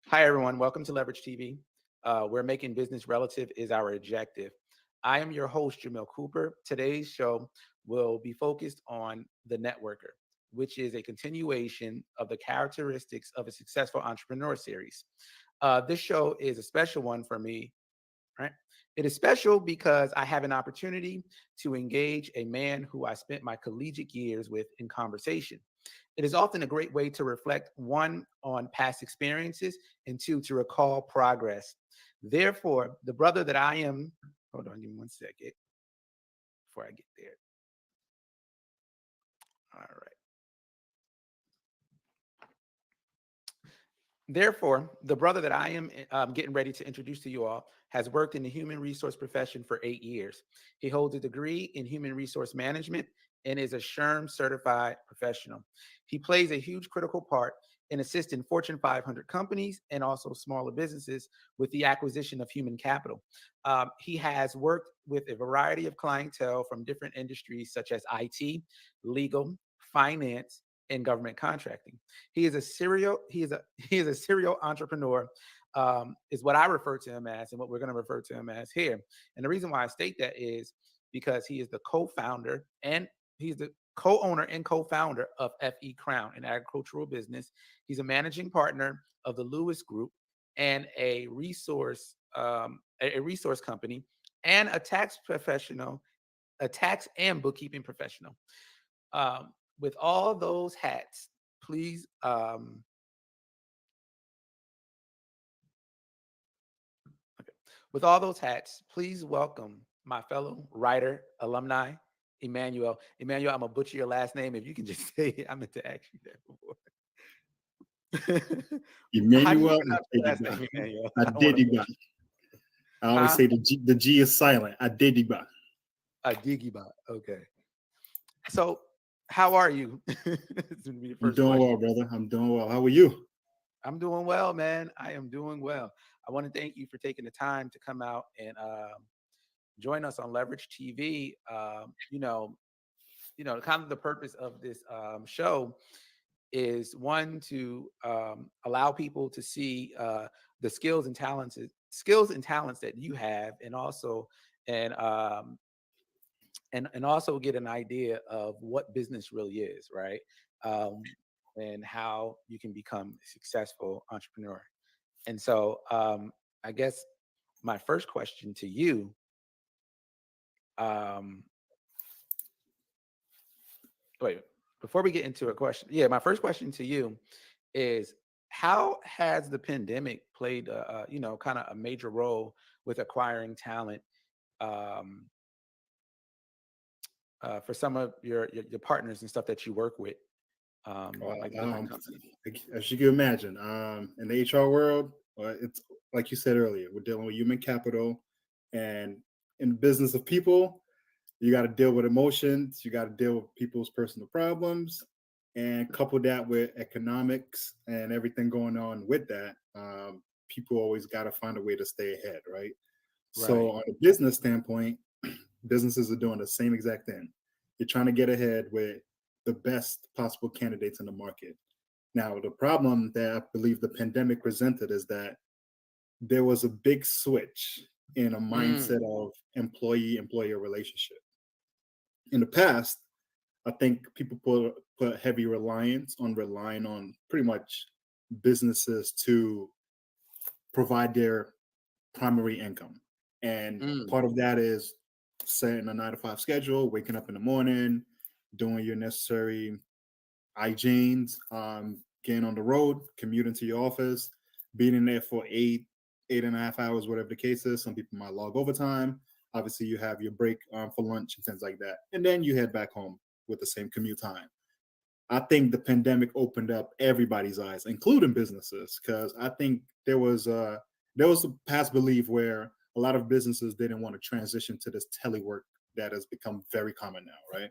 Hi, everyone. Welcome to Leverage TV, where making business relative is our objective. I am your host, Jamil Cooper. Today's show will be focused on the networker, which is a continuation of the characteristics of a successful entrepreneur series. This show is a special one for me, right? It is special because I have an opportunity to engage a man who I spent my collegiate years with in conversation. It is often a great way to reflect, one, on past experiences, and two, to recall progress. Therefore, the brother that I am, hold on, give me one second before I get there. All right. Therefore, the brother that I am getting ready to introduce to you all has worked in the human resource profession for 8 years. He holds a degree in human resource management and is a SHRM certified professional. He plays a huge critical part in assisting Fortune 500 companies and also smaller businesses with the acquisition of human capital. He has worked with a variety of clientele from different industries such as IT, legal, finance, and government contracting. He is a serial entrepreneur, is what I refer to him as, and what we're going to refer to him as here. And the reason why I state that is because he is the co-founder and he's the co-owner and co-founder of FE Crown, an agricultural business. He's a managing partner of the Lewis Group and a resource company, and a tax professional, a tax and bookkeeping professional. With all those hats, please, with all those hats, please welcome my fellow writer, alumni, Emmanuel. Emmanuel, I'm gonna butcher your last name. If you can just say it, I meant to ask you that before. How do you Emmanuel pronounce your last name, Emmanuel? I don't want to Adediba. butcher. I always Huh? say the G is silent. Adediba. Adigibot. Okay. So, how are you? This is gonna be the I'm first doing question. well, brother. I'm doing well. How are you? I'm doing well, man. I am doing well. I want to thank you for taking the time to come out and join us on Leverage TV. Kind of the purpose of this show is one to allow people to see the skills and talents that you have, and also and and also get an idea of what business really is, right? Um, and how you can become a successful entrepreneur. And so, I guess my first question to you, um, wait, before we get into a question, yeah, my first question to you is, how has the pandemic played, kind of a major role with acquiring talent, um, for some of your partners and stuff that you work with, Well, like the different companies? as you can imagine, in the HR world, it's like you said earlier, we're dealing with human capital, and in the business of people, you got to deal with emotions, you got to deal with people's personal problems, and couple that with economics and everything going on with that. People always got to find a way to stay ahead, right? So, Right. on a business standpoint, businesses are doing the same exact thing. You're trying to get ahead with the best possible candidates in the market. Now, the problem that I believe the pandemic presented is that there was a big switch in a Mm, mindset of employee employer relationship. In the past, I think people put heavy reliance on relying on pretty much businesses to provide their primary income. And mm, part of that is setting a 9 to 5 schedule, waking up in the morning, doing your necessary hygienes, getting on the road, commuting to your office, being in there for 8.5 hours, whatever the case is. Some people might log overtime. Obviously, you have your break for lunch and things like that. And then you head back home with the same commute time. I think the pandemic opened up everybody's eyes, including businesses, because I think there was a past belief where a lot of businesses didn't want to transition to this telework that has become very common now, right?